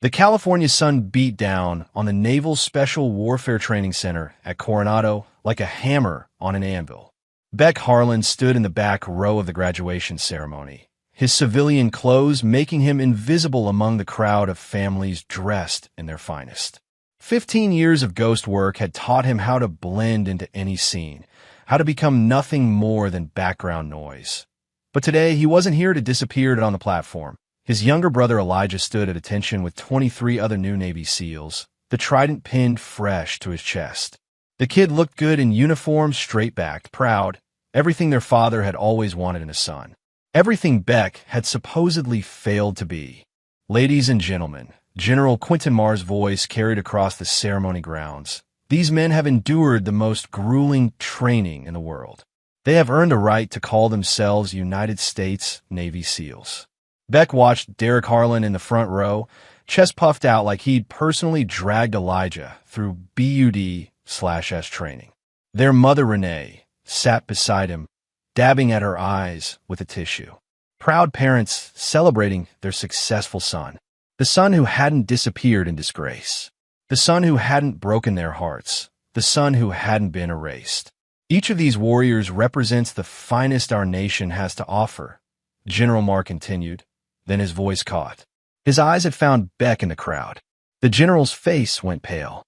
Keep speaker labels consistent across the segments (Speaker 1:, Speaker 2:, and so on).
Speaker 1: The California sun beat down on the Naval Special Warfare Training Center at Coronado like a hammer on an anvil. Beck Harlan stood in the back row of the graduation ceremony, his civilian clothes making him invisible among the crowd of families dressed in their finest. 15 years of ghost work had taught him how to blend into any scene, how to become nothing more than background noise. But today, he wasn't here to disappear on the platform. His younger brother Elijah stood at attention with 23 other new Navy SEALs, the trident pinned fresh to his chest. The kid looked good in uniform, straight-backed, proud, everything their father had always wanted in a son. Everything Beck had supposedly failed to be. Ladies and gentlemen, General Quentin Maher's voice carried across the ceremony grounds. These men have endured the most grueling training in the world. They have earned a right to call themselves United States Navy SEALs. Beck watched Derek Harlan in the front row, chest puffed out like he'd personally dragged Elijah through BUD/S training. Their mother, Renee, sat beside him, dabbing at her eyes with a tissue. Proud parents celebrating their successful son, the son who hadn't disappeared in disgrace, the son who hadn't broken their hearts, the son who hadn't been erased. Each of these warriors represents the finest our nation has to offer, General Maher continued. Then his voice caught. His eyes had found Beck in the crowd. The general's face went pale.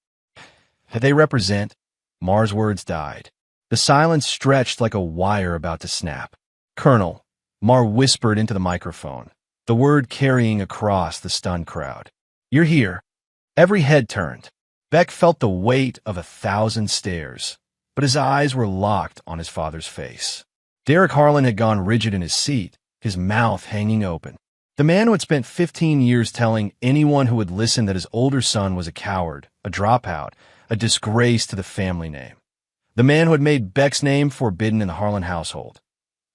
Speaker 1: They represent, Maher's words died. The silence stretched like a wire about to snap. Colonel, Maher whispered into the microphone, the word carrying across the stunned crowd. You're here. Every head turned. Beck felt the weight of 1,000 stares, but his eyes were locked on his father's face. Derek Harlan had gone rigid in his seat, his mouth hanging open. The man who had spent 15 years telling anyone who would listen that his older son was a coward, a dropout, a disgrace to the family name. The man who had made Beck's name forbidden in the Harlan household.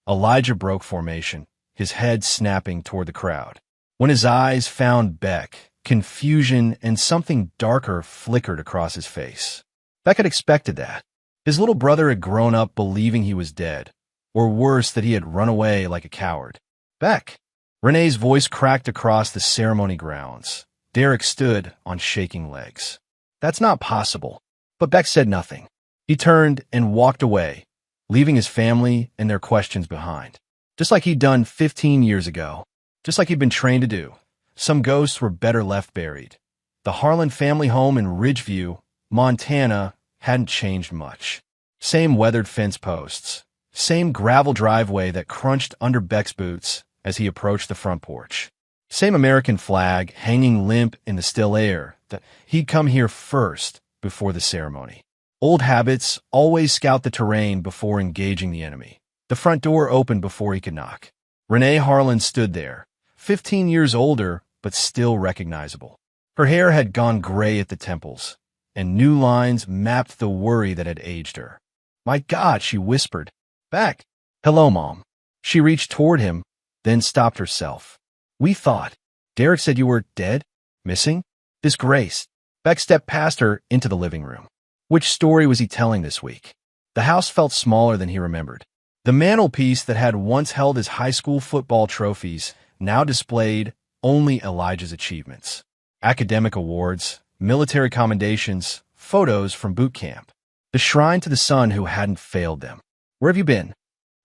Speaker 1: Elijah broke formation, his head snapping toward the crowd. When his eyes found Beck, confusion and something darker flickered across his face. Beck had expected that. His little brother had grown up believing he was dead, or worse, that he had run away like a coward. Beck! Renee's voice cracked across the ceremony grounds. Derek stood on shaking legs. That's not possible. But Beck said nothing. He turned and walked away, leaving his family and their questions behind. Just like he'd done 15 years ago. Just like he'd been trained to do. Some ghosts were better left buried. The Harlan family home in Ridgeview, Montana, hadn't changed much. Same weathered fence posts. Same gravel driveway that crunched under Beck's boots as he approached the front porch. Same American flag hanging limp in the still air that he'd come here first before the ceremony. Old habits always scout the terrain before engaging the enemy. The front door opened before he could knock. Renee Harlan stood there, 15 years older but still recognizable. Her hair had gone gray at the temples, and new lines mapped the worry that had aged her. My God, she whispered. Beck. Hello, Mom. She reached toward him, then stopped herself. We thought. Derek said you were dead? Missing? Disgraced. Beck stepped past her into the living room. Which story was he telling this week? The house felt smaller than he remembered. The mantelpiece that had once held his high school football trophies now displayed only Elijah's achievements. Academic awards, military commendations, photos from boot camp. The shrine to the son who hadn't failed them. Where have you been?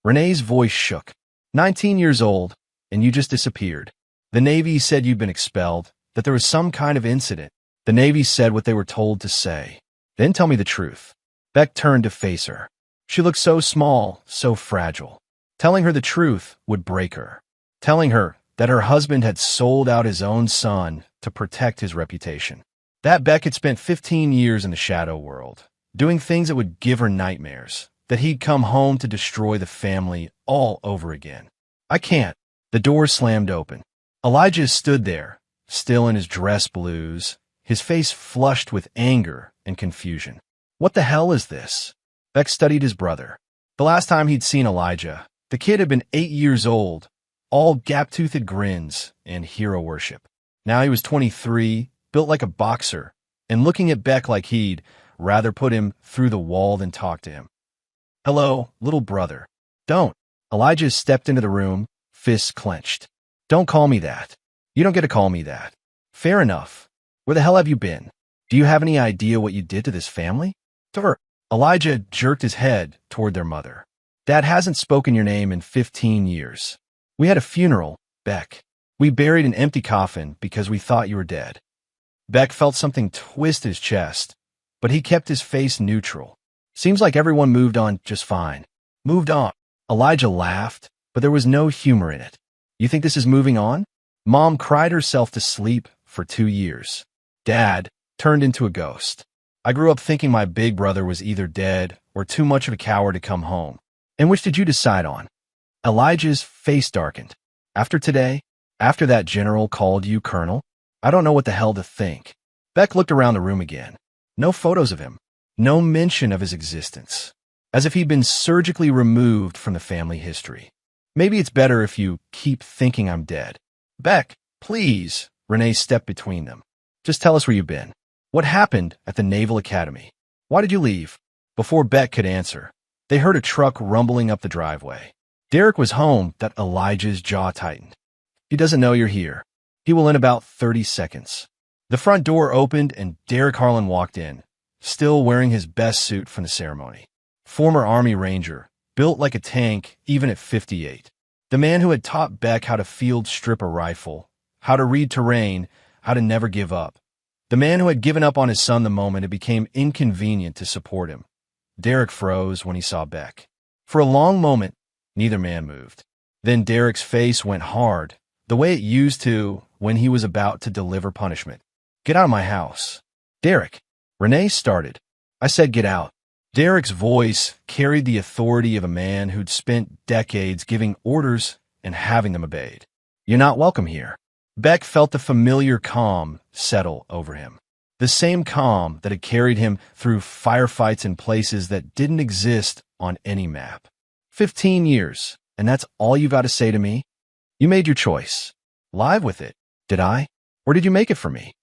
Speaker 1: Renee's voice shook. 19 years old, and you just disappeared. The Navy said you'd been expelled, that there was some kind of incident. The Navy said what they were told to say. Then tell me the truth. Beck turned to face her. She looked so small, so fragile. Telling her the truth would break her. Telling her that her husband had sold out his own son to protect his reputation. That Beck had spent 15 years in the shadow world, doing things that would give her nightmares. That he'd come home to destroy the family all over again. I can't. The door slammed open. Elijah stood there, still in his dress blues, his face flushed with anger and confusion. What the hell is this? Beck studied his brother. The last time he'd seen Elijah, the kid had been 8 years old, all gap-toothed grins and hero worship. Now he was 23, built like a boxer, and looking at Beck like he'd rather put him through the wall than talk to him. Hello, little brother. Don't. Elijah stepped into the room, fists clenched. Don't call me that. You don't get to call me that. Fair enough. Where the hell have you been? Do you have any idea what you did to this family? Sir, Elijah jerked his head toward their mother. Dad hasn't spoken your name in 15 years. We had a funeral, Beck. We buried an empty coffin because we thought you were dead. Beck felt something twist his chest, but he kept his face neutral. Seems like everyone moved on just fine. Moved on. Elijah laughed, but there was no humor in it. You think this is moving on? Mom cried herself to sleep for 2 years. Dad turned into a ghost. I grew up thinking my big brother was either dead or too much of a coward to come home. And which did you decide on? Elijah's face darkened. After today, after that general called you colonel, I don't know what the hell to think. Beck looked around the room again. No photos of him. No mention of his existence. As if he'd been surgically removed from the family history. Maybe it's better if you keep thinking I'm dead. Beck, please. Renee stepped between them. Just tell us where you've been. What happened at the Naval Academy? Why did you leave? Before Beck could answer, they heard a truck rumbling up the driveway. Derek was home that Elijah's jaw tightened. He doesn't know you're here. He will in about 30 seconds. The front door opened and Derek Harlan walked in, still wearing his best suit from the ceremony. Former Army Ranger, built like a tank even at 58. The man who had taught Beck how to field strip a rifle, how to read terrain, how to never give up. The man who had given up on his son the moment it became inconvenient to support him. Derek froze when he saw Beck. For a long moment, neither man moved. Then Derek's face went hard, the way it used to when he was about to deliver punishment. Get out of my house. Derek. Renee started. I said get out. Derek's voice carried the authority of a man who'd spent decades giving orders and having them obeyed. You're not welcome here. Beck felt the familiar calm settle over him. The same calm that had carried him through firefights in places that didn't exist on any map. 15 years, and that's all you got to say to me? You made your choice. Live with it. Did I? Or did you make it for me?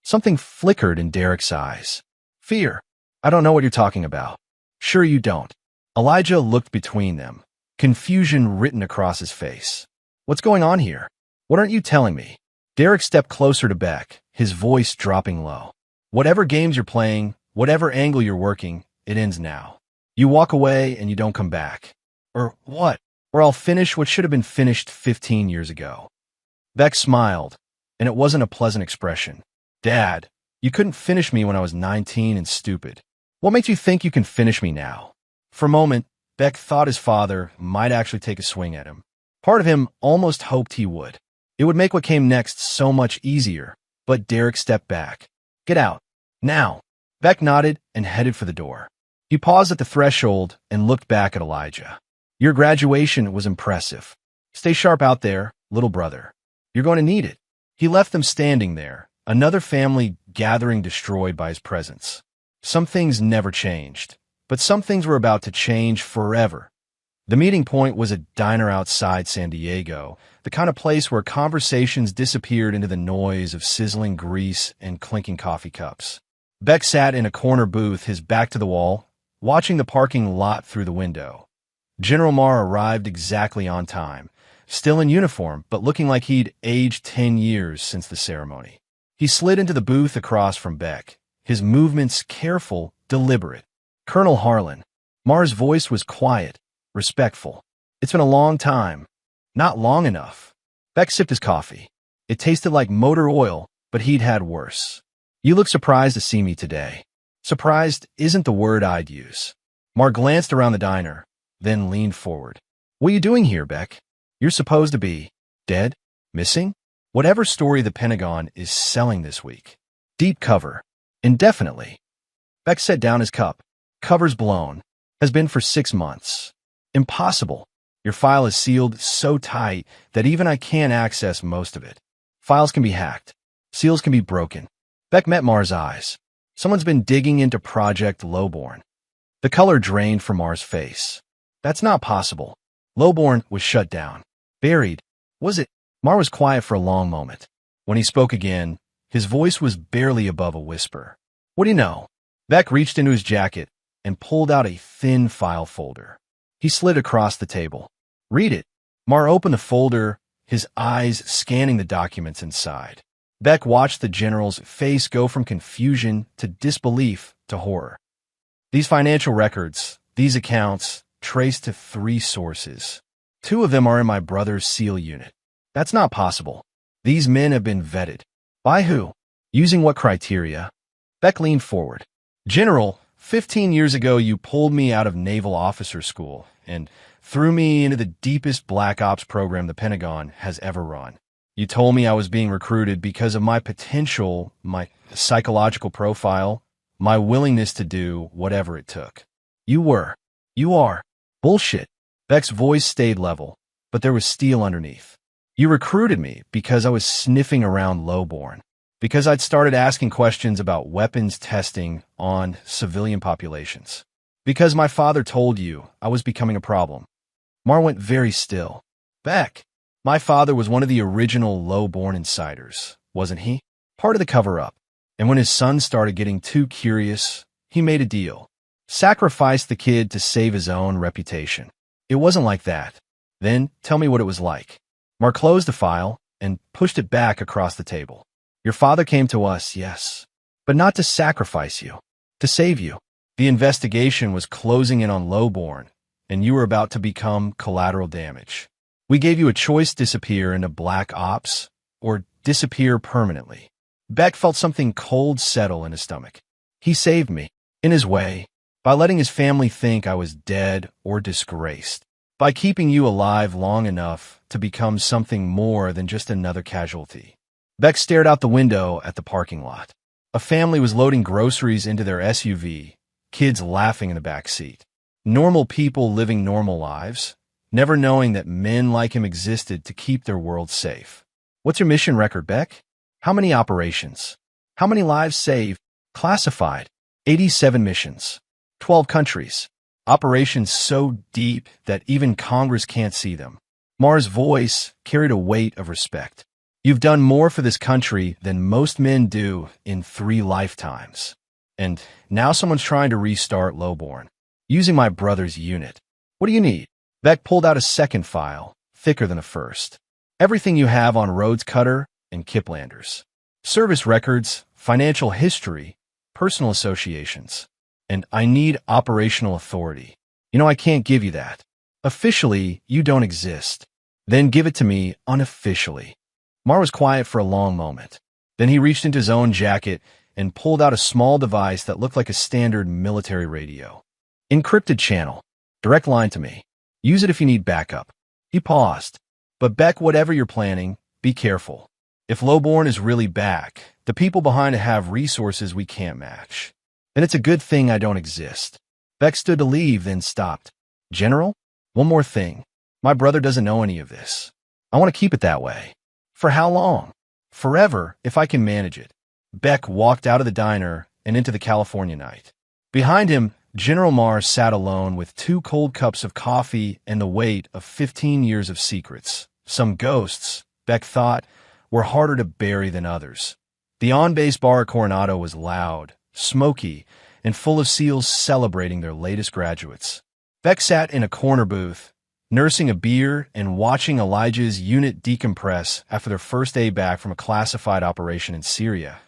Speaker 1: Something flickered in Derek's eyes. Fear. I don't know what you're talking about. Sure you don't. Elijah looked between them, confusion written across his face. What's going on here? What aren't you telling me? Derek stepped closer to Beck, his voice dropping low. Whatever games you're playing, whatever angle you're working, it ends now. You walk away and you don't come back. Or what? Or I'll finish what should have been finished 15 years ago. Beck smiled, and it wasn't a pleasant expression. Dad, you couldn't finish me when I was 19 and stupid. What makes you think you can finish me now? For a moment, Beck thought his father might actually take a swing at him. Part of him almost hoped he would. It would make what came next so much easier, but Derek stepped back. Get out. Now. Beck nodded and headed for the door. He paused at the threshold and looked back at Elijah. Your graduation was impressive. Stay sharp out there, little brother. You're going to need it. He left them standing there, another family gathering destroyed by his presence. Some things never changed, but some things were about to change forever. The meeting point was a diner outside San Diego, the kind of place where conversations disappeared into the noise of sizzling grease and clinking coffee cups. Beck sat in a corner booth, his back to the wall, watching the parking lot through the window. General Maher arrived exactly on time, still in uniform, but looking like he'd aged 10 years since the ceremony. He slid into the booth across from Beck, his movements careful, deliberate. Colonel Harlan. Maher's voice was quiet, respectful. It's been a long time. Not long enough. Beck sipped his coffee. It tasted like motor oil, but he'd had worse. You look surprised to see me today. Surprised isn't the word I'd use. Maher glanced around the diner, then leaned forward. What are you doing here, Beck? You're supposed to be dead? Missing? Whatever story the Pentagon is selling this week. Deep cover. Indefinitely. Beck set down his cup. Cover's blown. Has been for 6 months. Impossible. Your file is sealed so tight that even I can't access most of it. Files can be hacked. Seals can be broken. Beck met Maher's eyes. Someone's been digging into Project Lowborn. The color drained from Maher's face. That's not possible. Lowborn was shut down. Buried. Was it? Maher was quiet for a long moment. When he spoke again, his voice was barely above a whisper. What do you know? Beck reached into his jacket and pulled out a thin file folder. He slid across the table. Read it. Maher opened the folder, his eyes scanning the documents inside. Beck watched the general's face go from confusion to disbelief to horror. These financial records, these accounts, trace to 3 sources. 2 of them are in my brother's SEAL unit. That's not possible. These men have been vetted. By who? Using what criteria? Beck leaned forward. General, 15 years ago you pulled me out of naval officer school and threw me into the deepest black ops program the Pentagon has ever run. You told me I was being recruited because of my potential, my psychological profile, my willingness to do whatever it took. You are. Bullshit. Beck's voice stayed level, but there was steel underneath. You recruited me because I was sniffing around lowborn, because I'd started asking questions about weapons testing on civilian populations, because my father told you I was becoming a problem. Maher went very still. Beck, my father was one of the original lowborn insiders, wasn't he? Part of the cover-up. And when his son started getting too curious, he made a deal. Sacrificed the kid to save his own reputation. It wasn't like that. Then tell me what it was like. Maher closed the file and pushed it back across the table. Your father came to us, yes, but not to sacrifice you, to save you. The investigation was closing in on lowborn, and you were about to become collateral damage. We gave you a choice: disappear into black ops or disappear permanently. Beck felt something cold settle in his stomach. He saved me, in his way, by letting his family think I was dead or disgraced, by keeping you alive long enough to become something more than just another casualty. Beck stared out the window at the parking lot. A family was loading groceries into their SUV, kids laughing in the back seat. Normal people living normal lives, never knowing that men like him existed to keep their world safe. What's your mission record, Beck? How many operations? How many lives saved? Classified. 87 missions. 12 countries. Operations so deep that even Congress can't see them. Maher's voice carried a weight of respect. You've done more for this country than most men do in 3 lifetimes. And now someone's trying to restart lowborn, using my brother's unit. What do you need? Beck pulled out a second file, thicker than a first. Everything you have on Rhodes Cutter and Kiplanders. Service records, financial history, personal associations. And I need operational authority. You know, I can't give you that. Officially, you don't exist. Then give it to me unofficially. Maher was quiet for a long moment. Then he reached into his own jacket and pulled out a small device that looked like a standard military radio. Encrypted channel. Direct line to me. Use it if you need backup. He paused. But Beck, whatever you're planning, be careful. If lowborn is really back, the people behind it have resources we can't match. Then it's a good thing I don't exist. Beck stood to leave, then stopped. General, one more thing. My brother doesn't know any of this. I want to keep it that way. For how long? Forever, if I can manage it. Beck walked out of the diner and into the California night. Behind him, General Maher sat alone with 2 cold cups of coffee and the weight of 15 years of secrets. Some ghosts, Beck thought, were harder to bury than others. The on-base bar at Coronado was loud, smoky, and full of SEALs celebrating their latest graduates. Beck sat in a corner booth, nursing a beer and watching Elijah's unit decompress after their first day back from a classified operation in Syria.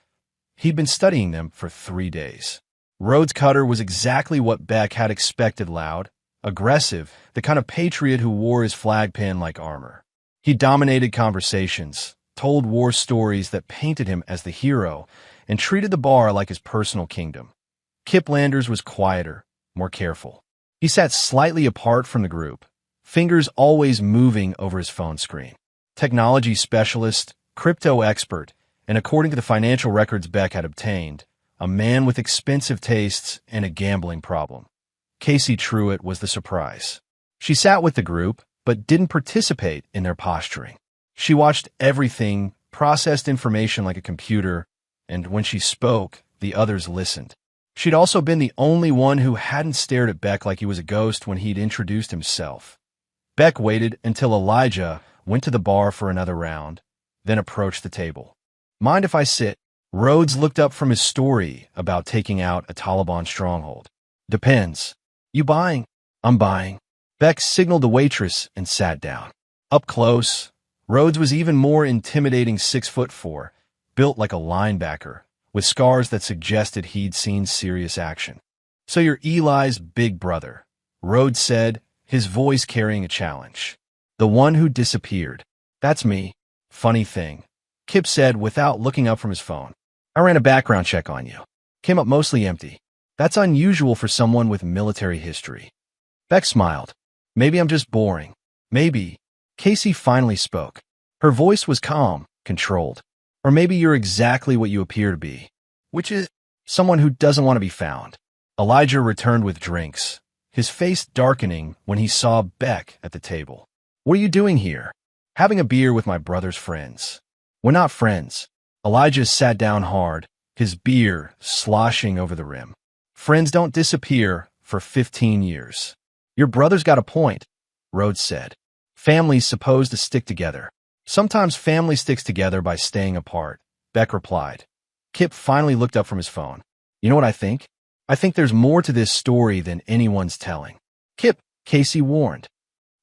Speaker 1: He'd been studying them for 3 days. Rhodes Cutter was exactly what Beck had expected: loud, aggressive, the kind of patriot who wore his flag pin like armor. He dominated conversations, told war stories that painted him as the hero, and treated the bar like his personal kingdom. Kiplanders was quieter, more careful. He sat slightly apart from the group, fingers always moving over his phone screen. Technology specialist, crypto expert, and according to the financial records Beck had obtained, a man with expensive tastes and a gambling problem. Casey Truitt was the surprise. She sat with the group, but didn't participate in their posturing. She watched everything, processed information like a computer, and when she spoke, the others listened. She'd also been the only one who hadn't stared at Beck like he was a ghost when he'd introduced himself. Beck waited until Elijah went to the bar for another round, then approached the table. Mind if I sit? Rhodes looked up from his story about taking out a Taliban stronghold. Depends. You buying? I'm buying. Beck signaled the waitress and sat down. Up close, Rhodes was even more intimidating: 6'4", built like a linebacker, with scars that suggested he'd seen serious action. "So you're Eli's big brother," Rhodes said, his voice carrying a challenge. "The one who disappeared." "That's me." "Funny thing," Kip said without looking up from his phone. "I ran a background check on you. Came up mostly empty. That's unusual for someone with military history." Beck smiled. "Maybe I'm just boring. Maybe." Casey finally spoke. Her voice was calm, controlled. "Or maybe you're exactly what you appear to be, which is someone who doesn't want to be found." Elijah returned with drinks, his face darkening when he saw Beck at the table. "What are you doing here?" "Having a beer with my brother's friends." "We're not friends." Elijah sat down hard, his beer sloshing over the rim. "Friends don't disappear for 15 years. "Your brother's got a point," Rhodes said. "Families supposed to stick together." "Sometimes family sticks together by staying apart," Beck replied. Kip finally looked up from his phone. "You know what I think? I think there's more to this story than anyone's telling." "Kip," Casey warned.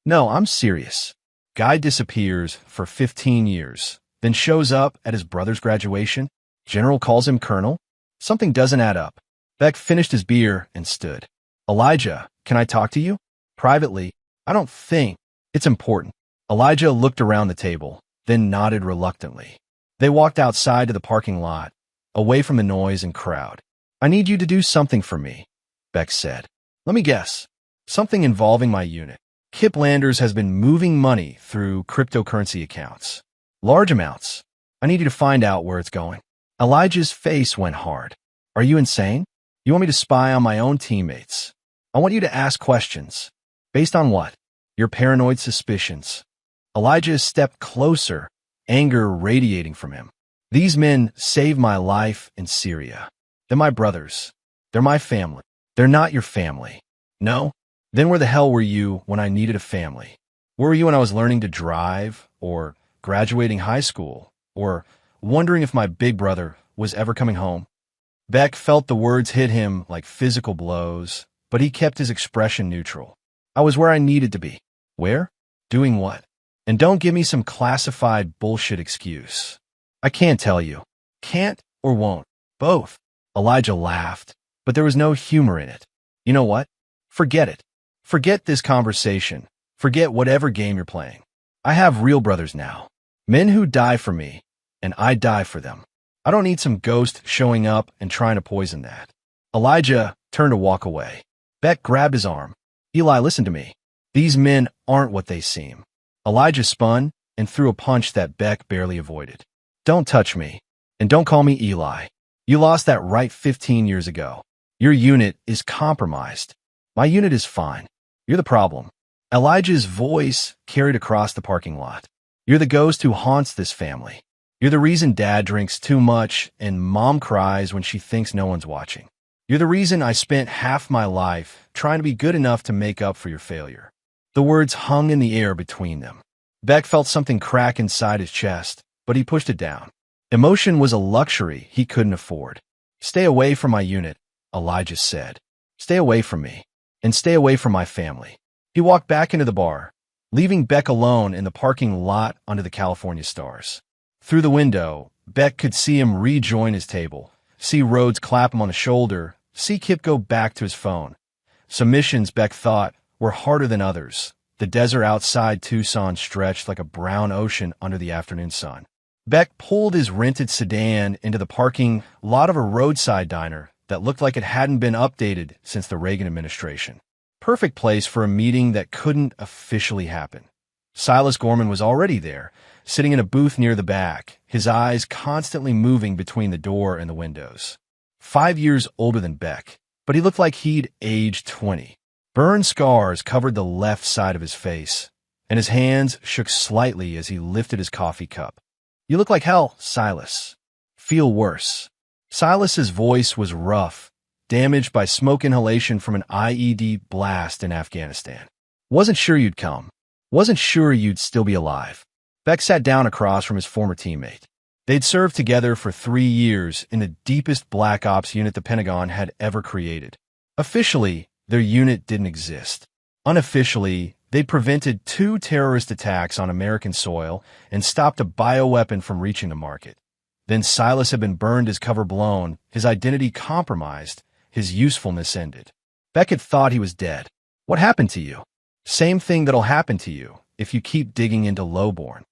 Speaker 1: "No, I'm serious. Guy disappears for 15 years, then shows up at his brother's graduation. General calls him colonel. Something doesn't add up." Beck finished his beer and stood. "Elijah, can I talk to you? Privately?" "I don't think it's important." Elijah looked around the table, then nodded reluctantly. They walked outside to the parking lot, away from the noise and crowd. "I need you to do something for me," Beck said. "Let me guess. Something involving my unit." "Kip Landers has been moving money through cryptocurrency accounts. Large amounts. I need you to find out where it's going." Elijah's face went hard. "Are you insane? You want me to spy on my own teammates? I want you to ask questions." "Based on what?" "Your paranoid suspicions." Elijah stepped closer, anger radiating from him. "These men saved my life in Syria. They're my brothers. They're my family." "They're not your family." "No? Then where the hell were you when I needed a family? Where were you when I was learning to drive, or graduating high school, or wondering if my big brother was ever coming home?" Beck felt the words hit him like physical blows, but he kept his expression neutral. "I was where I needed to be." "Where? Doing what? And don't give me some classified bullshit excuse." "I can't tell you." "Can't or won't?" "Both." Elijah laughed, but there was no humor in it. "You know what? Forget it. Forget this conversation. Forget whatever game you're playing. I have real brothers now. Men who die for me, and I die for them. I don't need some ghost showing up and trying to poison that." Elijah turned to walk away. Beck grabbed his arm. "Eli, listen to me. These men aren't what they seem." Elijah spun and threw a punch that Beck barely avoided. "Don't touch me, and don't call me Eli. You lost that right 15 years ago. Your unit is compromised. My unit is fine. You're the problem." Elijah's voice carried across the parking lot. "You're the ghost who haunts this family. You're the reason Dad drinks too much and Mom cries when she thinks no one's watching. You're the reason I spent half my life trying to be good enough to make up for your failure." The words hung in the air between them. Beck felt something crack inside his chest, but he pushed it down. Emotion was a luxury he couldn't afford. "Stay away from my unit," Elijah said. "Stay away from me, and stay away from my family." He walked back into the bar, leaving Beck alone in the parking lot under the California stars. Through the window, Beck could see him rejoin his table, see Rhodes clap him on the shoulder, see Kip go back to his phone. Some missions, Beck thought, were harder than others. The desert outside Tucson stretched like a brown ocean under the afternoon sun. Beck pulled his rented sedan into the parking lot of a roadside diner that looked like it hadn't been updated since the Reagan administration. Perfect place for a meeting that couldn't officially happen. Silas Gorman was already there, sitting in a booth near the back, his eyes constantly moving between the door and the windows. 5 years older than Beck, but he looked like he'd aged 20. Burn scars covered the left side of his face, and his hands shook slightly as he lifted his coffee cup. "You look like hell, Silas." "Feel worse." Silas's voice was rough, damaged by smoke inhalation from an IED blast in Afghanistan. "Wasn't sure you'd come. Wasn't sure you'd still be alive." Beck sat down across from his former teammate. They'd served together for 3 years in the deepest black ops unit the Pentagon had ever created. Officially, their unit didn't exist. Unofficially, they prevented 2 terrorist attacks on American soil and stopped a bioweapon from reaching the market. Then Silas had been burned, his cover blown, his identity compromised, his usefulness ended. Beckett thought he was dead. What happened to you? Same thing that'll happen to you if you keep digging into lowborn.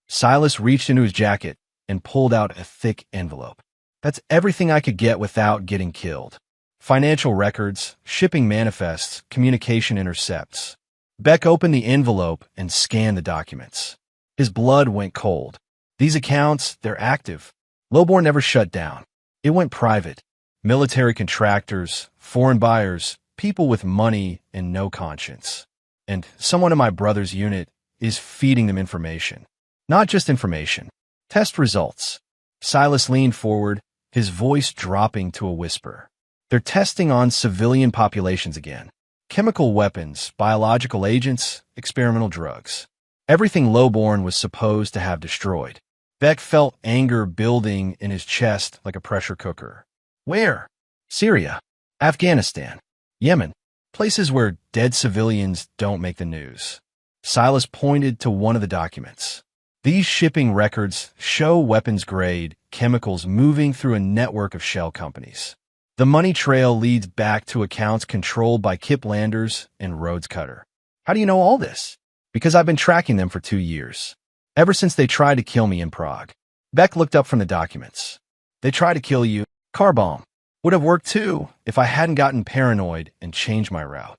Speaker 1: Silas reached into his jacket and pulled out a thick envelope. That's everything I could get without getting killed. Financial records, shipping manifests, communication intercepts. Beck opened the envelope and scanned the documents. His blood went cold. These accounts, they're active. Lowborn never shut down. It went private. Military contractors, foreign buyers, people with money and no conscience. And someone in my brother's unit is feeding them information. Not just information. Test results. Silas leaned forward, his voice dropping to a whisper. They're testing on civilian populations again. Chemical weapons, biological agents, experimental drugs. Everything lowborn was supposed to have destroyed. Beck felt anger building in his chest like a pressure cooker. Where? Syria, Afghanistan, Yemen. Places where dead civilians don't make the news. Silas pointed to one of the documents. These shipping records show weapons-grade chemicals moving through a network of shell companies. The money trail leads back to accounts controlled by Kip Landers and Rhodes Cutter. How do you know all this? Because I've been tracking them for 2 years. Ever since they tried to kill me in Prague. Beck looked up from the documents. They tried to kill you. Car bomb. Would have worked too if I hadn't gotten paranoid and changed my route.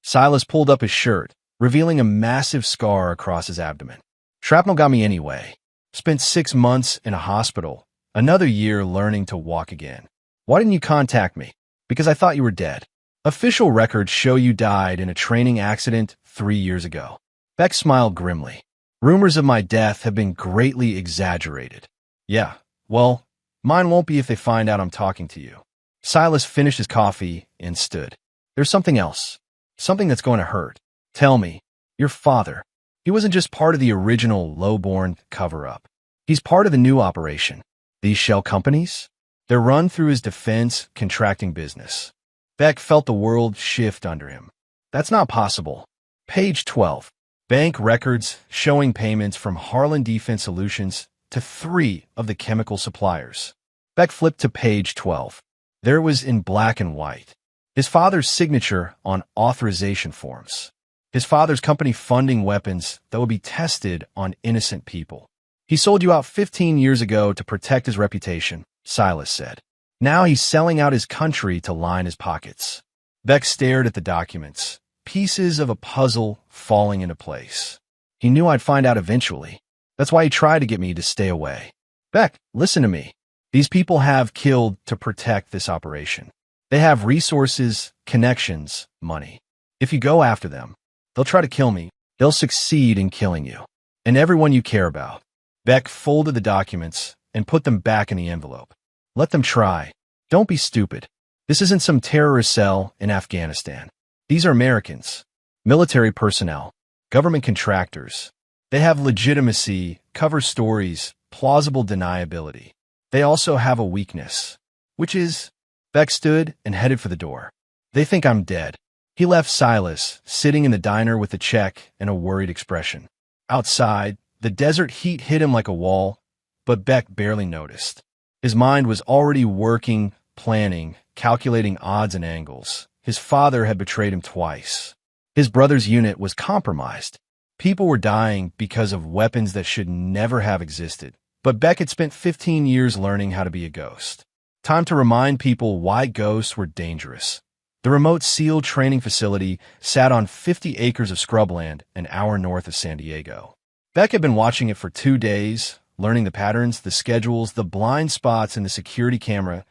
Speaker 1: Silas pulled up his shirt, revealing a massive scar across his abdomen. Shrapnel got me anyway. Spent 6 months in a hospital. Another year learning to walk again. Why didn't you contact me? Because I thought you were dead. Official records show you died in a training accident 3 years ago. Beck smiled grimly. Rumors of my death have been greatly exaggerated. Yeah, well, mine won't be if they find out I'm talking to you. Silas finished his coffee and stood. There's something else. Something that's going to hurt. Tell me, your father. He wasn't just part of the original lowborn cover-up. He's part of the new operation. These shell companies? They're run through his defense contracting business. Beck felt the world shift under him. That's not possible. Page 12. Bank records showing payments from Harlan Defense Solutions to 3 of the chemical suppliers. Beck flipped to page 12. There it was in black and white. His father's signature on authorization forms. His father's company funding weapons that would be tested on innocent people. He sold you out 15 years ago to protect his reputation, Silas said. Now he's selling out his country to line his pockets. Beck stared at the documents, pieces of a puzzle falling into place. He knew I'd find out eventually. That's why he tried to get me to stay away. Beck, listen to me. These people have killed to protect this operation. They have resources, connections, money. If you go after them, they'll try to kill me. They'll succeed in killing you. And everyone you care about. Beck folded the documents and put them back in the envelope. Let them try. Don't be stupid. This isn't some terrorist cell in Afghanistan. These are Americans. Military personnel. Government contractors. They have legitimacy, cover stories, plausible deniability. They also have a weakness, which is... Beck stood and headed for the door. They think I'm dead. He left Silas sitting in the diner with a check and a worried expression. Outside, the desert heat hit him like a wall, but Beck barely noticed. His mind was already working, planning, calculating odds and angles. His father had betrayed him twice. His brother's unit was compromised. People were dying because of weapons that should never have existed. But Beck had spent 15 years learning how to be a ghost. Time to remind people why ghosts were dangerous. The remote SEAL training facility sat on 50 acres of scrubland an hour north of San Diego. Beck had been watching it for 2 days, learning the patterns, the schedules, the blind spots in the security camera.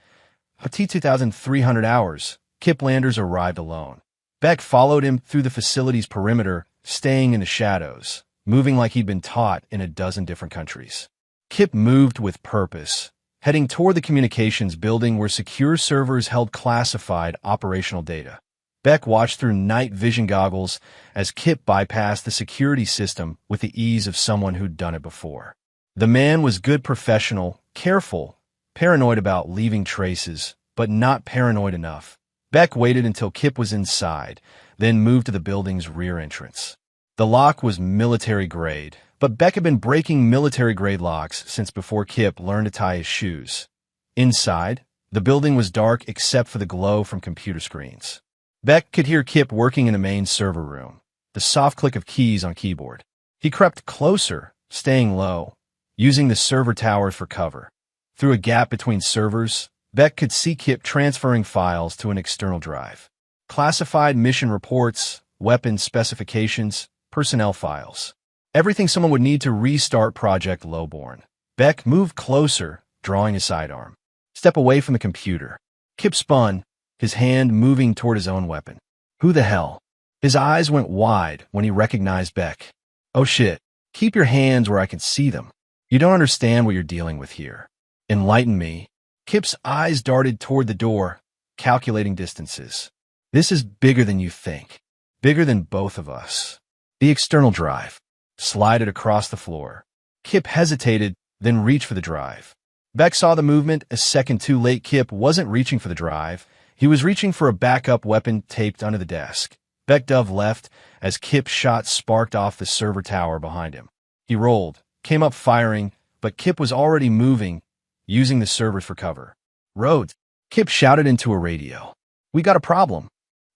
Speaker 1: At 2,300 hours, Kip Landers arrived alone. Beck followed him through the facility's perimeter, staying in the shadows, moving like he'd been taught in a dozen different countries. Kip moved with purpose, heading toward the communications building where secure servers held classified operational data. Beck watched through night vision goggles as Kip bypassed the security system with the ease of someone who'd done it before. The man was good professional, careful, paranoid about leaving traces, but not paranoid enough. Beck waited until Kip was inside, then moved to the building's rear entrance. The lock was military-grade, But Beck had been breaking military-grade locks since before Kip learned to tie his shoes. Inside, the building was dark except for the glow from computer screens. Beck could hear Kip working in the main server room, the soft click of keys on keyboard. He crept closer, staying low, using the server towers for cover. Through a gap between servers, Beck could see Kip transferring files to an external drive. Classified mission reports, weapons specifications, personnel files. Everything someone would need to restart Project Lowborn. Beck moved closer, drawing his sidearm. Step away from the computer. Kip spun, his hand moving toward his own weapon. Who the hell? His eyes went wide when he recognized Beck. Oh shit. Keep your hands where I can see them. You don't understand what you're dealing with here. Enlighten me. Kip's eyes darted toward the door, calculating distances. This is bigger than you think. Bigger than both of us. The external drive. Slide it across the floor. Kip hesitated, then reached for the drive. Beck saw the movement a second too late. Kip wasn't reaching for the drive. He was reaching for a backup weapon taped under the desk. Beck dove left as Kip's shot sparked off the server tower behind him. He rolled, came up firing, but Kip was already moving, using the servers for cover. Rhodes, Kip shouted into a radio. We got a problem.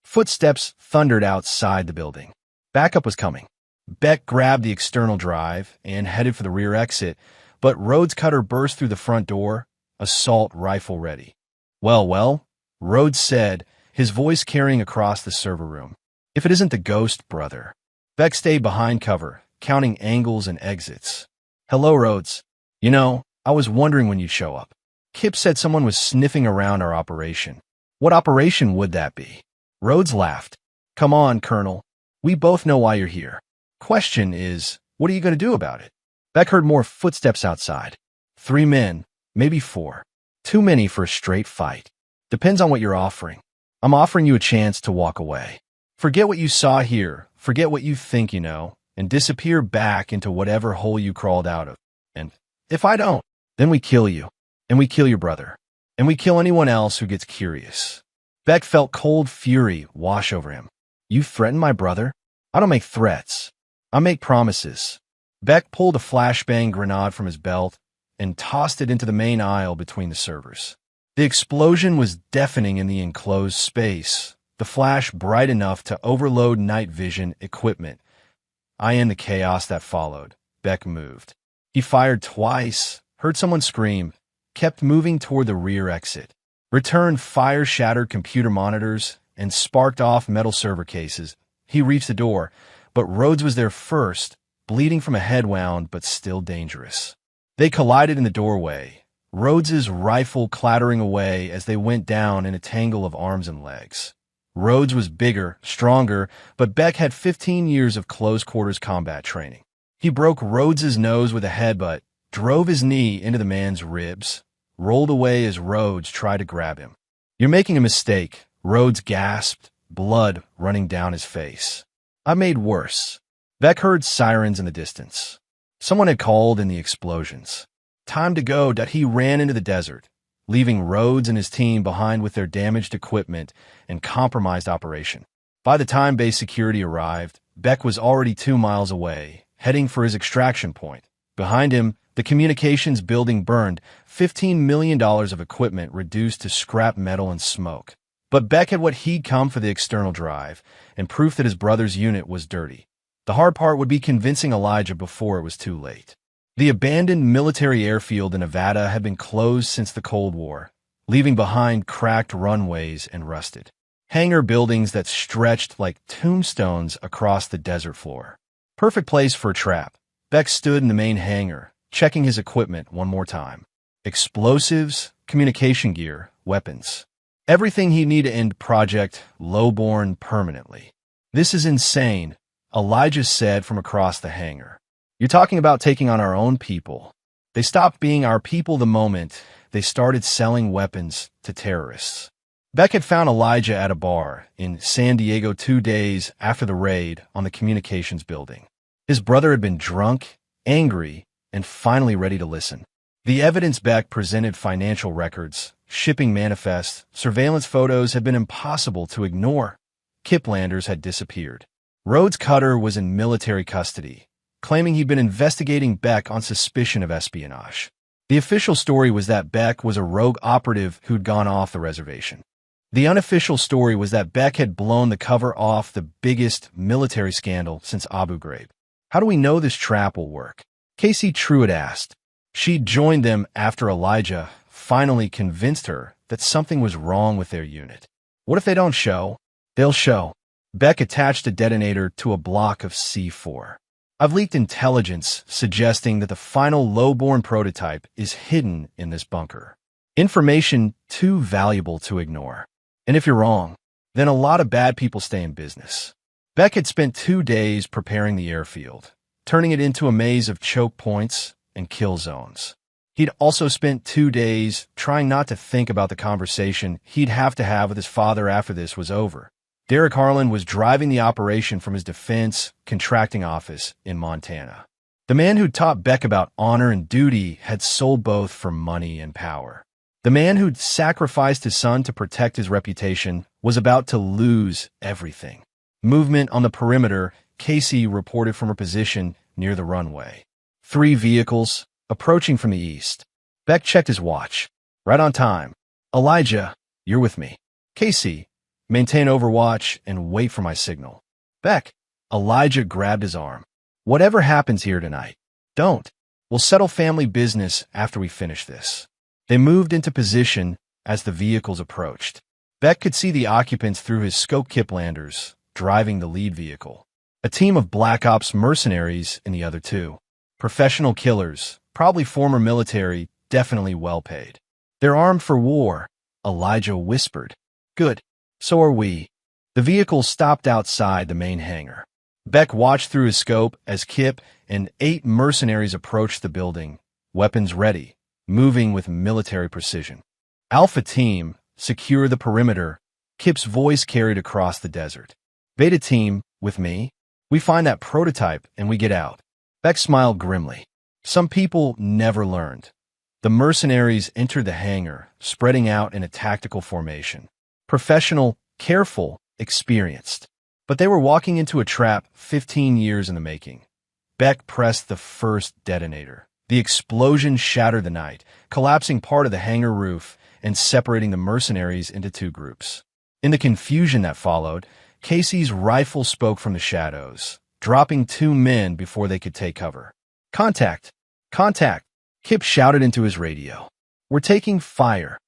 Speaker 1: Footsteps thundered outside the building. Backup was coming. Beck grabbed the external drive and headed for the rear exit, but Rhodes' cutter burst through the front door, assault rifle ready. Well, Rhodes said, his voice carrying across the server room. If it isn't the ghost, brother. Beck stayed behind cover, counting angles and exits. Hello, Rhodes. You know, I was wondering when you'd show up. Kip said someone was sniffing around our operation. What operation would that be? Rhodes laughed. Come on, Colonel. We both know why you're here. Question is, what are you going to do about it? Beck heard more footsteps outside. 3 men, maybe 4. Too many for a straight fight. Depends on what you're offering. I'm offering you a chance to walk away. Forget what you saw here, forget what you think you know, and disappear back into whatever hole you crawled out of. And if I don't, then we kill you. And we kill your brother. And we kill anyone else who gets curious. Beck felt cold fury wash over him. You threaten my brother? I don't make threats. I make promises. Beck pulled a flashbang grenade from his belt and tossed it into the main aisle between the servers. The explosion was deafening in the enclosed space, the flash bright enough to overload night vision equipment. In the chaos that followed, Beck moved. He fired twice, heard someone scream, kept moving toward the rear exit. Returned fire-shattered computer monitors and sparked off metal server cases. He reached the door, but Rhodes was there first, bleeding from a head wound but still dangerous. They collided in the doorway, Rhodes's rifle clattering away as they went down in a tangle of arms and legs. Rhodes was bigger, stronger, but Beck had 15 years of close-quarters combat training. He broke Rhodes's nose with a headbutt, drove his knee into the man's ribs, rolled away as Rhodes tried to grab him. You're making a mistake, Rhodes gasped, blood running down his face. I made worse. Beck heard sirens in the distance. Someone had called in the explosions. Time to go. He ran into the desert, leaving Rhodes and his team behind with their damaged equipment and compromised operation. By the time base security arrived, Beck was already 2 miles away, heading for his extraction point. Behind him, the communications building burned, $15 million of equipment reduced to scrap metal and smoke. But Beck had what he'd come for: the external drive, and proof that his brother's unit was dirty. The hard part would be convincing Elijah before it was too late. The abandoned military airfield in Nevada had been closed since the Cold War, leaving behind cracked runways and rusted hangar buildings that stretched like tombstones across the desert floor. Perfect place for a trap. Beck stood in the main hangar, checking his equipment one more time. Explosives, communication gear, weapons. Everything he needed to end Project Lowborn permanently. This is insane, Elijah said from across the hangar. You're talking about taking on our own people. They stopped being our people the moment they started selling weapons to terrorists. Beck had found Elijah at a bar in San Diego 2 days after the raid on the communications building. His brother had been drunk, angry, and finally ready to listen. The evidence Beck presented: financial records, shipping manifests, surveillance photos had been impossible to ignore. Kiplanders had disappeared. Rhodes' cutter was in military custody. claiming he'd been investigating Beck on suspicion of espionage. The official story was that Beck was a rogue operative who'd gone off the reservation. The unofficial story was that Beck had blown the cover off the biggest military scandal since Abu Ghraib. How do we know this trap will work? Casey Truitt asked. She'd joined them after Elijah finally convinced her that something was wrong with their unit. What if they don't show? They'll show. Beck attached a detonator to a block of C4. I've leaked intelligence suggesting that the final low-born prototype is hidden in this bunker. Information too valuable to ignore. And if you're wrong, then a lot of bad people stay in business. Beck had spent 2 days preparing the airfield, turning it into a maze of choke points and kill zones. He'd also spent 2 days trying not to think about the conversation he'd have to have with his father after this was over. Derek Harlan was driving the operation from his defense contracting office in Montana. The man who'd taught Beck about honor and duty had sold both for money and power. The man who'd sacrificed his son to protect his reputation was about to lose everything. Movement on the perimeter, Casey reported from her position near the runway. 3 vehicles approaching from the east. Beck checked his watch. Right on time. Elijah, you're with me. Casey, maintain overwatch and wait for my signal. Beck, Elijah grabbed his arm. Whatever happens here tonight, don't. We'll settle family business after we finish this. They moved into position as the vehicles approached. Beck could see the occupants through his scope Kiplanders, driving the lead vehicle. A team of Black Ops mercenaries in the other 2. Professional killers, probably former military, definitely well paid. They're armed for war, Elijah whispered. Good. So are we. The vehicle stopped outside the main hangar. Beck watched through his scope as Kip and 8 mercenaries approached the building, weapons ready, moving with military precision. Alpha Team, secure the perimeter, Kip's voice carried across the desert. Beta Team, with me, we find that prototype and we get out. Beck smiled grimly. Some people never learned. The mercenaries entered the hangar, spreading out in a tactical formation. Professional, careful, experienced. But they were walking into a trap 15 years in the making. Beck pressed the first detonator. The explosion shattered the night, collapsing part of the hangar roof and separating the mercenaries into 2 groups. In the confusion that followed, Casey's rifle spoke from the shadows, dropping 2 men before they could take cover. Contact! Contact! Kip shouted into his radio. We're taking fire.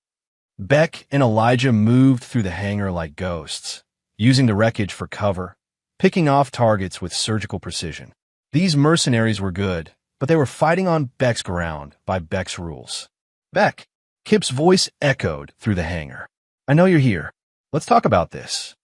Speaker 1: Beck and Elijah moved through the hangar like ghosts, using the wreckage for cover, picking off targets with surgical precision. These mercenaries were good, but they were fighting on Beck's ground by Beck's rules. Beck! Kip's voice echoed through the hangar. I know you're here. Let's talk about this.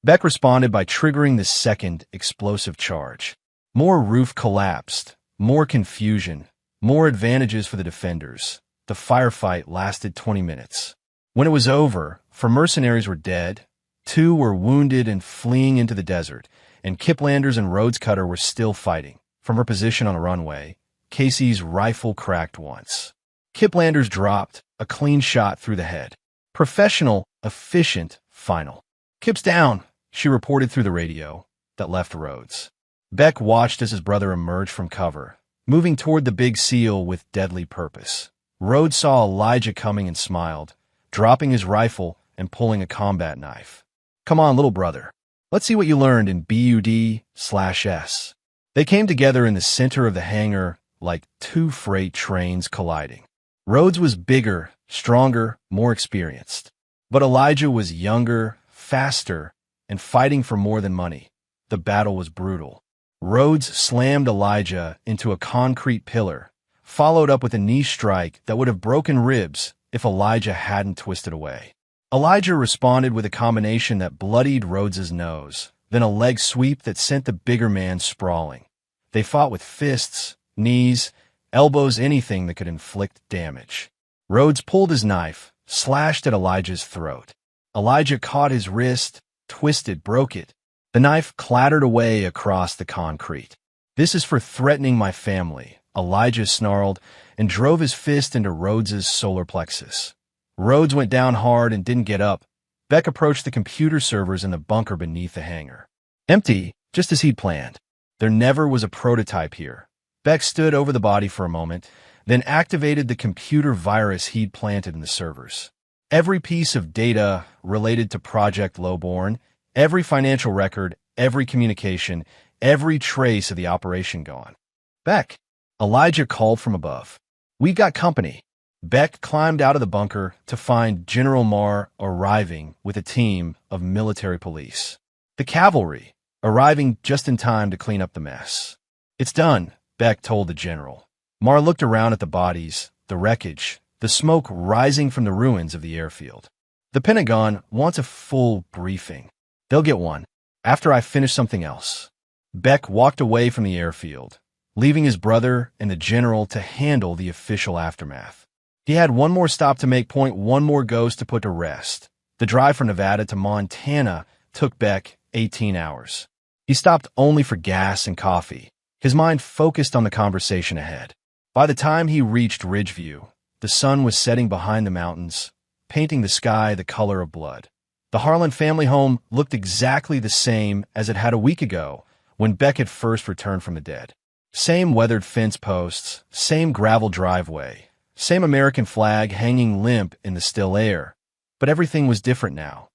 Speaker 1: Beck responded by triggering the second explosive charge. More roof collapsed, more confusion, more advantages for the defenders. The firefight lasted 20 minutes. When it was over, 4 mercenaries were dead, 2 were wounded and fleeing into the desert, and Kiplanders and Rhodes Cutter were still fighting. From her position on a runway, Casey's rifle cracked once. Kiplanders dropped, a clean shot through the head. Professional, efficient, final. Kip's down, she reported through the radio that left Rhodes. Beck watched as his brother emerged from cover, moving toward the big seal with deadly purpose. Rhodes saw Elijah coming and smiled, dropping his rifle and pulling a combat knife. Come on, little brother. Let's see what you learned in BUD/S. They came together in the center of the hangar like 2 freight trains colliding. Rhodes was bigger, stronger, more experienced. But Elijah was younger, faster, and fighting for more than money. The battle was brutal. Rhodes slammed Elijah into a concrete pillar, followed up with a knee strike that would have broken ribs if Elijah hadn't twisted away. Elijah responded with a combination that bloodied Rhodes's nose, then a leg sweep that sent the bigger man sprawling. They fought with fists, knees, elbows, anything that could inflict damage. Rhodes pulled his knife, slashed at Elijah's throat. Elijah caught his wrist, twisted, broke it. The knife clattered away across the concrete. This is for threatening my family, Elijah snarled and drove his fist into Rhodes's solar plexus. Rhodes went down hard and didn't get up. Beck approached the computer servers in the bunker beneath the hangar. Empty, just as he'd planned. There never was a prototype here. Beck stood over the body for a moment, then activated the computer virus he'd planted in the servers. Every piece of data related to Project Lowborn, every financial record, every communication, every trace of the operation gone. Beck, Elijah called from above. "We've got company." Beck climbed out of the bunker to find General Maher arriving with a team of military police. The cavalry, arriving just in time to clean up the mess. "It's done," Beck told the general. Maher looked around at the bodies, the wreckage, the smoke rising from the ruins of the airfield. "The Pentagon wants a full briefing. They'll get one, after I finish something else." Beck walked away from the airfield, leaving his brother and the general to handle the official aftermath. He had one more stop to make, one more ghost to put to rest. The drive from Nevada to Montana took Beck 18 hours. He stopped only for gas and coffee, his mind focused on the conversation ahead. By the time he reached Ridgeview, the sun was setting behind the mountains, painting the sky the color of blood. The Harlan family home looked exactly the same as it had a week ago when Beck had first returned from the dead. Same weathered fence posts, same gravel driveway, same American flag hanging limp in the still air. But everything was different now.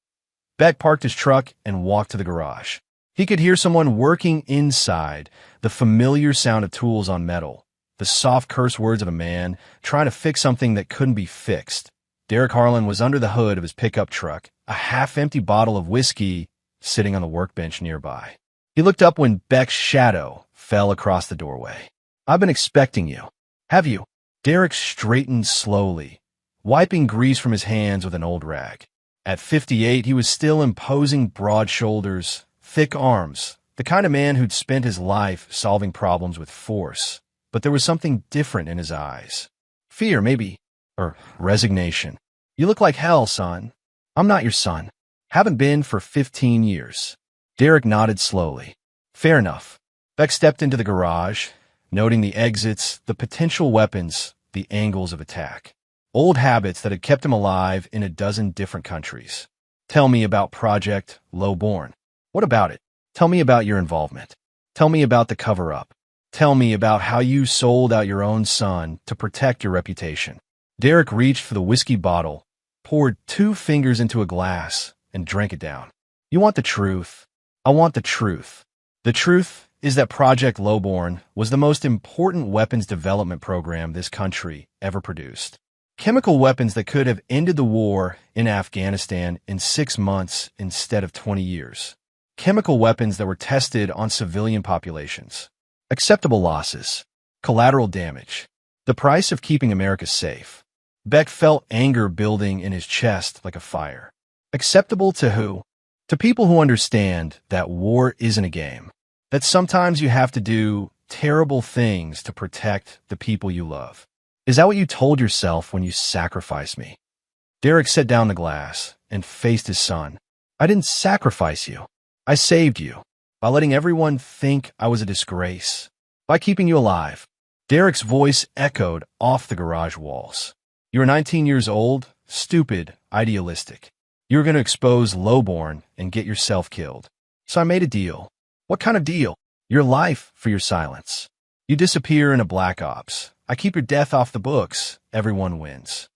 Speaker 1: Beck parked his truck and walked to the garage. He could hear someone working inside, the familiar sound of tools on metal, the soft curse words of a man trying to fix something that couldn't be fixed. Derek Harlan was under the hood of his pickup truck, a half-empty bottle of whiskey sitting on the workbench nearby. He looked up when Beck's shadow fell across the doorway. "I've been expecting you." "Have you?" Derek straightened slowly, wiping grease from his hands with an old rag. At 58, he was still imposing broad shoulders, thick arms, the kind of man who'd spent his life solving problems with force. But there was something different in his eyes. Fear, maybe, or resignation. "You look like hell, son." "I'm not your son. Haven't been for 15 years. Derek nodded slowly. "Fair enough." Beck stepped into the garage, noting the exits, the potential weapons, the angles of attack. Old habits that had kept him alive in a dozen different countries. "Tell me about Project Lowborn." "What about it?" "Tell me about your involvement. Tell me about the cover-up. Tell me about how you sold out your own son to protect your reputation." Derek reached for the whiskey bottle, poured 2 fingers into a glass, and drank it down. "You want the truth? I want the truth. The truth is that Project Lowborn was the most important weapons development program this country ever produced. Chemical weapons that could have ended the war in Afghanistan in 6 months instead of 20 years. Chemical weapons that were tested on civilian populations. Acceptable losses. Collateral damage. The price of keeping America safe. Beck felt anger building in his chest like a fire. Acceptable to who? To people who understand that war isn't a game. That sometimes you have to do terrible things to protect the people you love. Is that what you told yourself when you sacrificed me? Derek set down the glass and faced his son. "I didn't sacrifice you. I saved you. By letting everyone think I was a disgrace. By keeping you alive." Derek's voice echoed off the garage walls. "You were 19 years old, stupid, idealistic. You were going to expose Lowborn and get yourself killed. So I made a deal." "What kind of deal?" "Your life for your silence. You disappear in a black ops. I keep your death off the books. Everyone wins."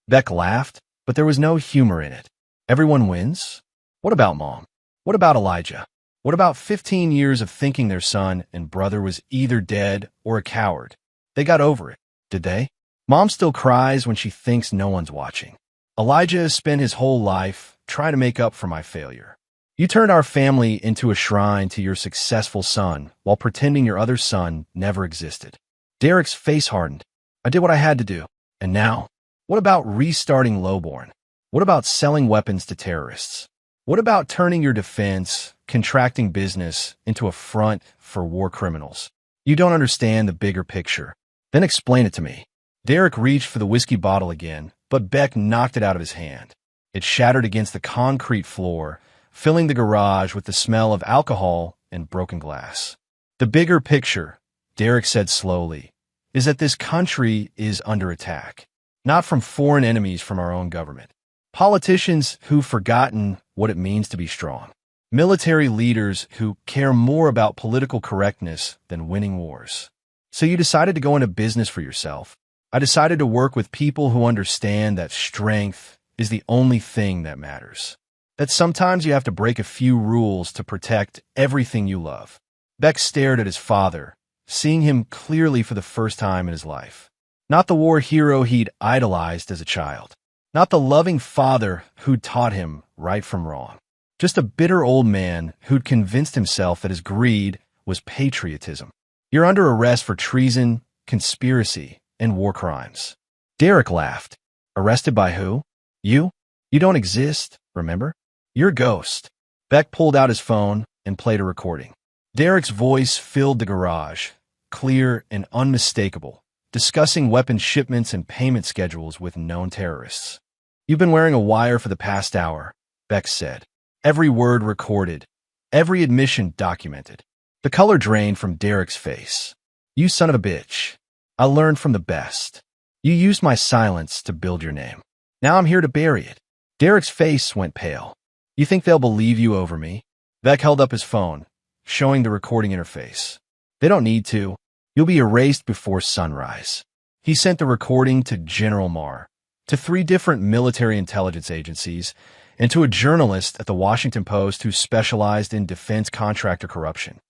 Speaker 1: Beck laughed, but there was no humor in it. "Everyone wins? What about Mom? What about Elijah? What about 15 years of thinking their son and brother was either dead or a coward? They got over it, did they? Mom still cries when she thinks no one's watching. Elijah has spent his whole life trying to make up for my failure. You turned our family into a shrine to your successful son while pretending your other son never existed." Derek's face hardened. "I did what I had to do. And now? What about restarting Lowborn? What about selling weapons to terrorists? What about turning your defense, contracting business into a front for war criminals? You don't understand the bigger picture. Then explain it to me." Derek reached for the whiskey bottle again, but Beck knocked it out of his hand. It shattered against the concrete floor, filling the garage with the smell of alcohol and broken glass. "The bigger picture," Derek said slowly, "is that this country is under attack. Not from foreign enemies, from our own government. Politicians who've forgotten what it means to be strong. Military leaders who care more about political correctness than winning wars. So you decided to go into business for yourself. I decided to work with people who understand that strength is the only thing that matters. That sometimes you have to break a few rules to protect everything you love. Beck stared at his father, seeing him clearly for the first time in his life. Not the war hero he'd idolized as a child. Not the loving father who'd taught him right from wrong. Just a bitter old man who'd convinced himself that his greed was patriotism. You're under arrest for treason, conspiracy, and war crimes. Derek laughed. Arrested by who? You? You don't exist, remember? You're a ghost. Beck pulled out his phone and played a recording. Derek's voice filled the garage, clear and unmistakable, discussing weapons shipments and payment schedules with known terrorists. You've been wearing a wire for the past hour, Beck said. Every word recorded, every admission documented. The color drained from Derek's face. You son of a bitch. I learned from the best. You used my silence to build your name. Now I'm here to bury it. Derek's face went pale. You think they'll believe you over me? Beck held up his phone, showing the recording interface. They don't need to. You'll be erased before sunrise. He sent the recording to General Maher, to 3 different military intelligence agencies, and to a journalist at the Washington Post who specialized in defense contractor corruption.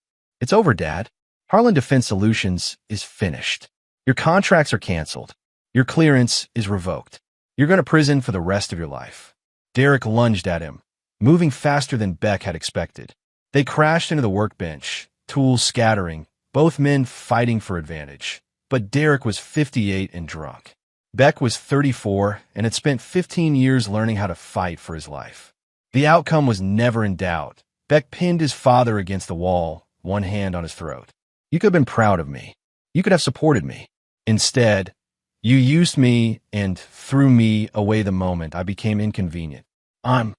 Speaker 1: It's over, Dad. Harlan Defense Solutions is finished. Your contracts are canceled. Your clearance is revoked. You're going to prison for the rest of your life. Derek lunged at him, moving faster than Beck had expected. They crashed into the workbench, tools scattering, both men fighting for advantage. But Derek was 58 and drunk. Beck was 34 and had spent 15 years learning how to fight for his life. The outcome was never in doubt. Beck pinned his father against the wall, one hand on his throat. You could have been proud of me. You could have supported me. Instead, you used me and threw me away the moment I became inconvenient. I'm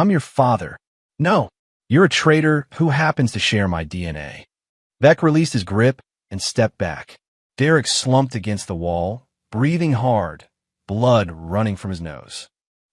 Speaker 1: your father. No, you're a traitor who happens to share my DNA. Beck released his grip and stepped back. Derek slumped against the wall, breathing hard, blood running from his nose.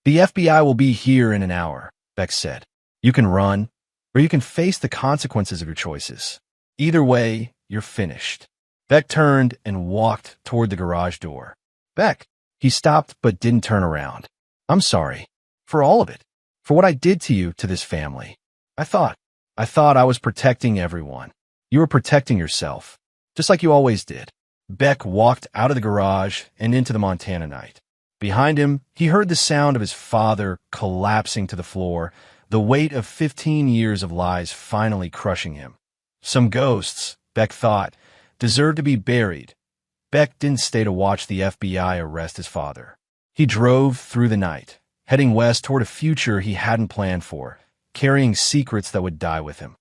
Speaker 1: The FBI will be here in an hour, Beck said. You can run, or you can face the consequences of your choices. Either way, you're finished. Beck turned and walked toward the garage door. Beck, he stopped but didn't turn around. I'm sorry. For all of it. For what I did to you, to this family. I thought I was protecting everyone. You were protecting yourself, just like you always did. Beck walked out of the garage and into the Montana night. Behind him, he heard the sound of his father collapsing to the floor, the weight of 15 years of lies finally crushing him. Some ghosts, Beck thought, deserved to be buried. Beck didn't stay to watch the FBI arrest his father. He drove through the night, heading west toward a future he hadn't planned for, carrying secrets that would die with him.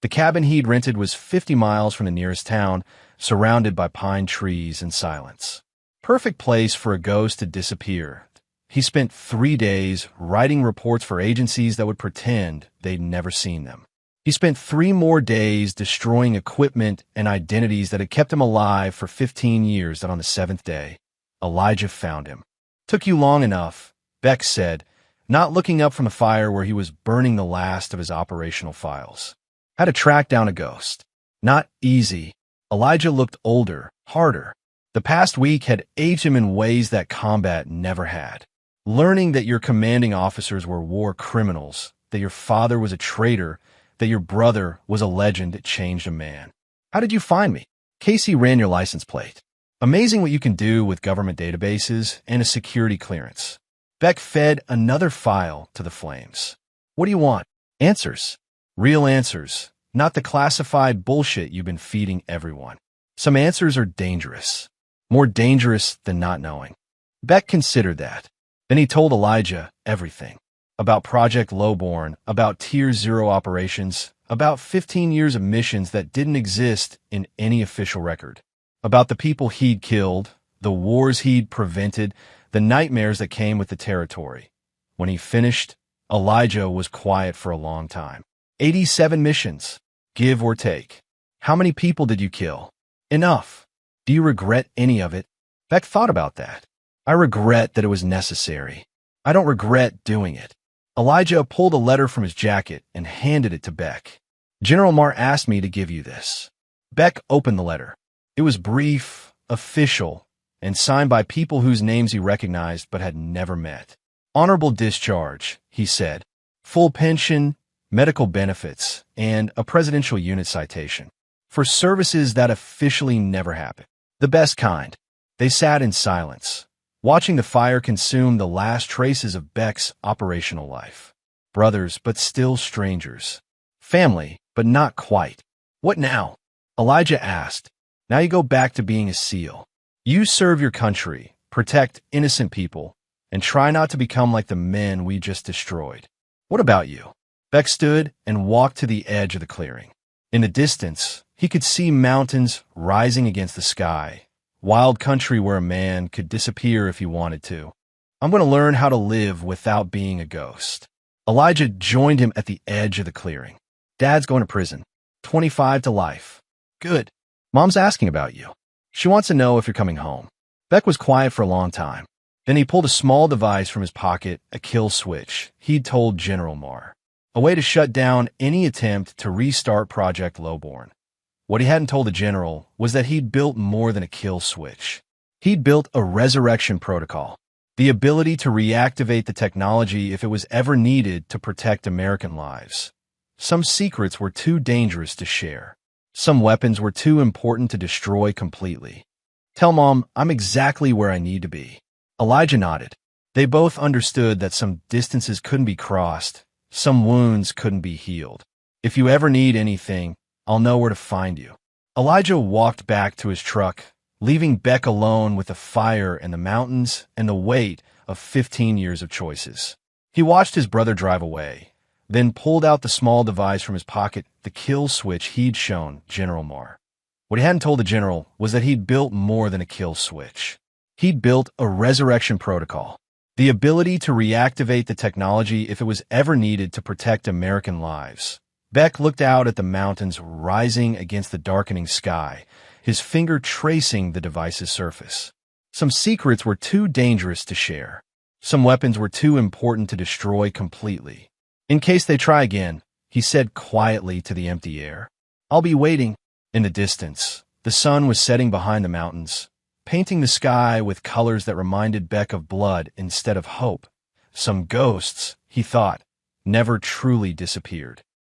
Speaker 1: The cabin he'd rented was 50 miles from the nearest town, surrounded by pine trees and silence. Perfect place for a ghost to disappear. He spent 3 days writing reports for agencies that would pretend they'd never seen them. He spent 3 more days destroying equipment and identities that had kept him alive for 15 years, that on the 7th day, Elijah found him. Took you long enough, Beck said, not looking up from the fire where he was burning the last of his operational files. Had to track down a ghost. Not easy. Elijah looked older, harder. The past week had aged him in ways that combat never had. Learning that your commanding officers were war criminals, that your father was a traitor, that your brother was a legend, it changed a man. How did you find me? Casey ran your license plate. Amazing what you can do with government databases and a security clearance. Beck fed another file to the flames. What do you want? Answers. Real answers, not the classified bullshit you've been feeding everyone. Some answers are dangerous. More dangerous than not knowing. Beck considered that. Then he told Elijah everything. About Project Lowborn, about Tier 0 operations, about 15 years of missions that didn't exist in any official record. About the people he'd killed, the wars he'd prevented, the nightmares that came with the territory. When he finished, Elijah was quiet for a long time. 87 missions, give or take. How many people did you kill? Enough. Do you regret any of it? Beck thought about that. I regret that it was necessary. I don't regret doing it. Elijah pulled a letter from his jacket and handed it to Beck. "General Maher asked me to give you this." Beck opened the letter. It was brief, official, and signed by people whose names he recognized but had never met. "Honorable discharge," he said. "Full pension, medical benefits, and a presidential unit citation. For services that officially never happened. The best kind." They sat in silence, watching the fire consume the last traces of Beck's operational life. Brothers, but still strangers. Family, but not quite. "What now?" Elijah asked. "Now you go back to being a SEAL. You serve your country, protect innocent people, and try not to become like the men we just destroyed. What about you?" Beck stood and walked to the edge of the clearing. In the distance, he could see mountains rising against the sky, wild country where a man could disappear if he wanted to. "I'm going to learn how to live without being a ghost." Elijah joined him at the edge of the clearing. "Dad's going to prison. 25 to life." "Good. Mom's asking about you. She wants to know if you're coming home." Beck was quiet for a long time. Then he pulled a small device from his pocket, a kill switch he'd told General Maher. A way to shut down any attempt to restart Project Lowborn. What he hadn't told the general was that he'd built more than a kill switch. He'd built a resurrection protocol, the ability to reactivate the technology if it was ever needed to protect American lives. Some secrets were too dangerous to share. Some weapons were too important to destroy completely. "Tell Mom I'm exactly where I need to be." Elijah nodded. They both understood that some distances couldn't be crossed, some wounds couldn't be healed. "If you ever need anything, I'll know where to find you." Elijah walked back to his truck, leaving Beck alone with the fire and the mountains and the weight of 15 years of choices. He watched his brother drive away, then pulled out the small device from his pocket, the kill switch he'd shown General Maher. What he hadn't told the general was that he'd built more than a kill switch. He'd built a resurrection protocol, the ability to reactivate the technology if it was ever needed to protect American lives. Beck looked out at the mountains rising against the darkening sky, his finger tracing the device's surface. Some secrets were too dangerous to share. Some weapons were too important to destroy completely. "In case they try again," he said quietly to the empty air. "I'll be waiting." In the distance, the sun was setting behind the mountains, painting the sky with colors that reminded Beck of blood instead of hope. Some ghosts, he thought, never truly disappeared.